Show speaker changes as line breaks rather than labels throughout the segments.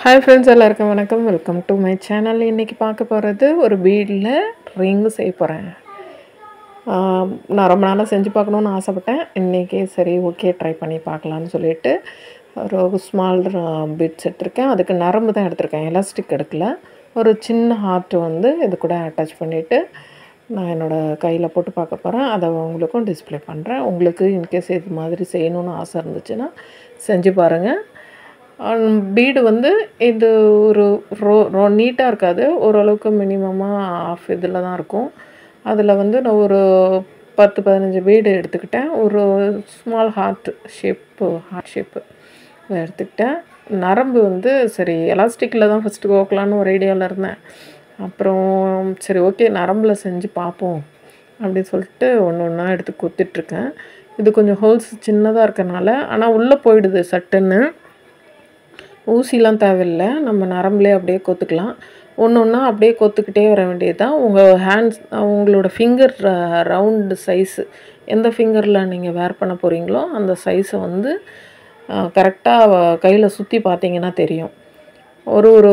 Hi friends, எல்லாருக்கும் வணக்கம். Welcome to my channel. இன்றைக்கி பார்க்க போகிறது ஒரு பீடில் ரிங்கு செய்ய போகிறேன். நான் ரொம்ப நாளாக செஞ்சு பார்க்கணுன்னு ஆசைப்பட்டேன். இன்றைக்கி சரி ஓகே ட்ரை பண்ணி பார்க்கலான்னு சொல்லிட்டு ஒரு ஸ்மால் பீட்ஸ் எடுத்திருக்கேன். அதுக்கு நரம்பு தான் எடுத்திருக்கேன், எலாஸ்டிக் எடுக்கல. ஒரு சின்ன ஹார்ட் இது கூட அட்டாச் பண்ணிவிட்டு நான் என்னோடய கையில் போட்டு பார்க்க போகிறேன். அதை உங்களுக்கும் டிஸ்பிளே பண்ணுறேன். உங்களுக்கு இன்கேஸ் இது மாதிரி செய்யணுன்னு ஆசை இருந்துச்சுன்னா செஞ்சு பாருங்கள். பீடு இது ஒரு நீட்டாக இருக்காது, ஓரளவுக்கு மினிமமாக ஆஃப் இதில் தான் இருக்கும். அதில் நான் ஒரு 10-15 பீடு எடுத்துக்கிட்டேன். ஒரு ஸ்மால் ஹார்ட் ஷேப்பு எடுத்துக்கிட்டேன். நரம்பு சரி எலாஸ்டிக்கில் தான் ஃபஸ்ட்டு கோக்கலான்னு ஒரு ஐடியாவில் இருந்தேன். அப்புறம் சரி ஓகே நரம்பில் செஞ்சு பார்ப்போம் அப்படின்னு சொல்லிட்டு ஒன்று ஒன்றா எடுத்து குத்திட்ருக்கேன். இது கொஞ்சம் ஹோல்ஸ் சின்னதாக இருக்கனால, ஆனால் உள்ளே போயிடுது சட்டுன்னு. ஊசிலாம் தேவையில்லை, நம்ம நரம்புலேயே அப்படியே கொத்துக்கலாம். ஒன்று ஒன்றா அப்படியே கொத்துக்கிட்டே வர வேண்டியது தான். உங்களோட ஃபிங்கர் ரவுண்டு சைஸு எந்த ஃபிங்கரில் நீங்கள் வேர் பண்ண போகிறீங்களோ அந்த சைஸை கரெக்டாக கையில் சுற்றி பார்த்தீங்கன்னா தெரியும். ஒரு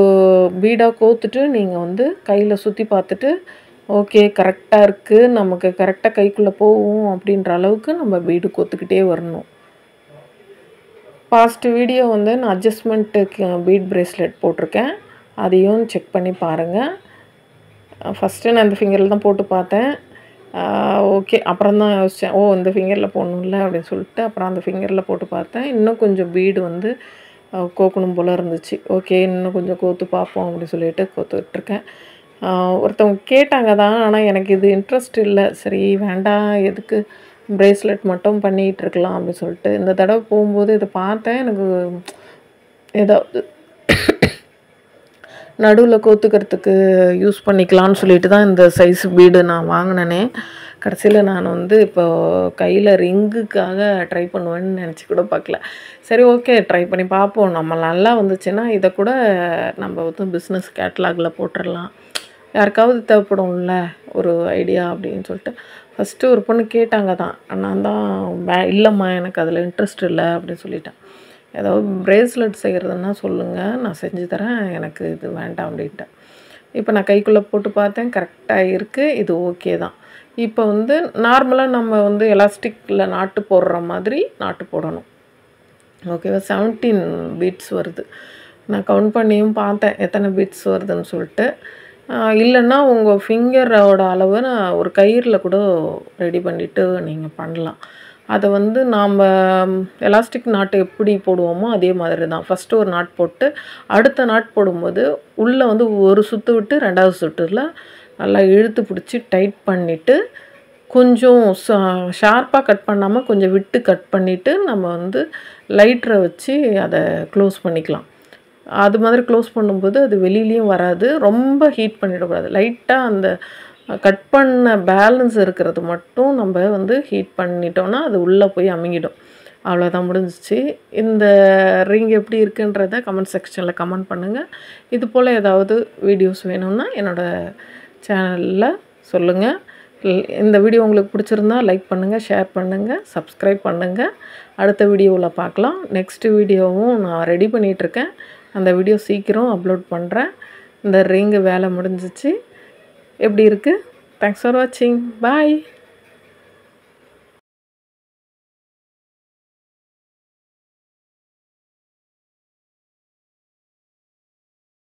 பீடாக கோத்துட்டு நீங்கள் கையில் சுற்றி பார்த்துட்டு ஓகே கரெக்டாக இருக்குது, நமக்கு கரெக்டாக கைக்குள்ளே போகும் அப்படின்ற அளவுக்கு நம்ம பீடு கோத்துக்கிட்டே வரணும். பாஸ்ட் வீடியோ நான் அட்ஜஸ்ட்மெண்ட்டுக்கு பீட் ப்ரேஸ்லெட் போட்டிருக்கேன், அதையும் செக் பண்ணி பாருங்கள். ஃபஸ்ட்டு நான் இந்த ஃபிங்கரில் தான் போட்டு பார்த்தேன். ஓகே அப்புறம் தான் யோசித்தேன், இந்த ஃபிங்கரில் போடணும்ல அப்படின்னு சொல்லிட்டு அப்புறம் அந்த ஃபிங்கரில் போட்டு பார்த்தேன். இன்னும் கொஞ்சம் பீடு கோக்கணும் போல் இருந்துச்சு. ஓகே இன்னும் கொஞ்சம் கோத்து பார்ப்போம் அப்படின்னு சொல்லிட்டு கோத்துட்ருக்கேன். ஒருத்தவங்க கேட்டாங்க தான், ஆனால் எனக்கு இது இன்ட்ரெஸ்ட் இல்லை. சரி வேண்டாம், எதுக்கு ப்ரேஸ்லெட் மட்டும் பண்ணிகிட்ருக்கலாம் அப்படின்னு சொல்லிட்டு இந்த தடவை போகும்போது இதை பார்த்தேன். எனக்கு ஏதாவது நடுவில் கோத்துக்கிறதுக்கு யூஸ் பண்ணிக்கலான்னு சொல்லிட்டு தான் இந்த சைஸ் பீடு நான் வாங்கினேனே. கடைசியில் நான் இப்போ கையில் ரிங்குக்காக ட்ரை பண்ணுவேன்னு நினச்சி கூட பார்க்கல. சரி ஓகே ட்ரை பண்ணி பார்ப்போம், நம்ம நல்லா வந்துச்சுன்னா இதை கூட நம்ம பிஸ்னஸ் கேட்லாகில் போட்டுடலாம். யாருக்காவது தேவைப்படும்ல ஒரு ஐடியா அப்படின்னு சொல்லிட்டு ஃபஸ்ட்டு ஒரு பொண்ணு கேட்டாங்க தான். நான் தான் இல்லைம்மா எனக்கு அதில் இன்ட்ரெஸ்ட் இல்லை அப்படின்னு சொல்லிட்டேன். ஏதாவது ப்ரேஸ்லெட் செய்கிறதுன்னா சொல்லுங்கள், நான் செஞ்சு தரேன், எனக்கு இது வேண்டாம் அப்படின்ட்டேன். இப்போ நான் கைக்குள்ளே போட்டு பார்த்தேன், கரெக்டாக இருக்குது, இது ஓகே தான். இப்போ நார்மலாக நம்ம எலாஸ்டிக்கில் நாட்டு போடுற மாதிரி நாட்டு போடணும். ஓகேவா? 17 பீட்ஸ் வருது. நான் கவுண்ட் பண்ணியும் பார்த்தேன் எத்தனை பீட்ஸ் வருதுன்னு சொல்லிட்டு. இல்லைன்னா உங்கள் ஃபிங்கரோட அளவு நான் ஒரு கயிறில் கூட ரெடி பண்ணிவிட்டு நீங்கள் பண்ணலாம். அதை நாம் எலாஸ்டிக் நாட்டு எப்படி போடுவோமோ அதே மாதிரி தான். ஃபஸ்ட்டு ஒரு நாட் போட்டு அடுத்த நாட் போடும்போது உள்ளே ஒரு சுற்று விட்டு 2வது சுற்றில் நல்லா இழுத்து பிடிச்சி டைட் பண்ணிவிட்டு கொஞ்சம் ஷார்ப்பாக கட் பண்ணாமல் கொஞ்சம் விட்டு கட் பண்ணிவிட்டு நம்ம லைட்டரை வச்சு அதை க்ளோஸ் பண்ணிக்கலாம். அது மாதிரி க்ளோஸ் பண்ணும்போது அது வெளியிலையும் வராது, ரொம்ப ஹீட் பண்ணிடக்கூடாது. லைட்டாக அந்த கட் பண்ண பேலன்ஸ் இருக்கிறது மட்டும் நம்ம ஹீட் பண்ணிட்டோன்னா அது உள்ளே போய் அமுங்கிடும். அவ்வளோதான், முடிஞ்சிச்சு. இந்த ரிங் எப்படி இருக்குன்றதை கமெண்ட் செக்ஷனில் கமெண்ட் பண்ணுங்கள். இது போல் ஏதாவது வீடியோஸ் வேணும்னா என்னோடய சேனலில் சொல்லுங்கள். இந்த வீடியோ உங்களுக்கு பிடிச்சிருந்தா லைக் பண்ணுங்கள், ஷேர் பண்ணுங்கள், சப்ஸ்கிரைப் பண்ணுங்கள். அடுத்த வீடியோவில் பார்க்கலாம். நெக்ஸ்ட்டு வீடியோவும் நான் ரெடி பண்ணிகிட்ருக்கேன், அந்த வீடியோ சீக்கிரம் அப்லோட் பண்ணுறேன். இந்த ரிங்கு வேலை முடிஞ்சிச்சு. எப்படி இருக்குது? தேங்க்ஸ் ஃபார் வாட்சிங். பாய்.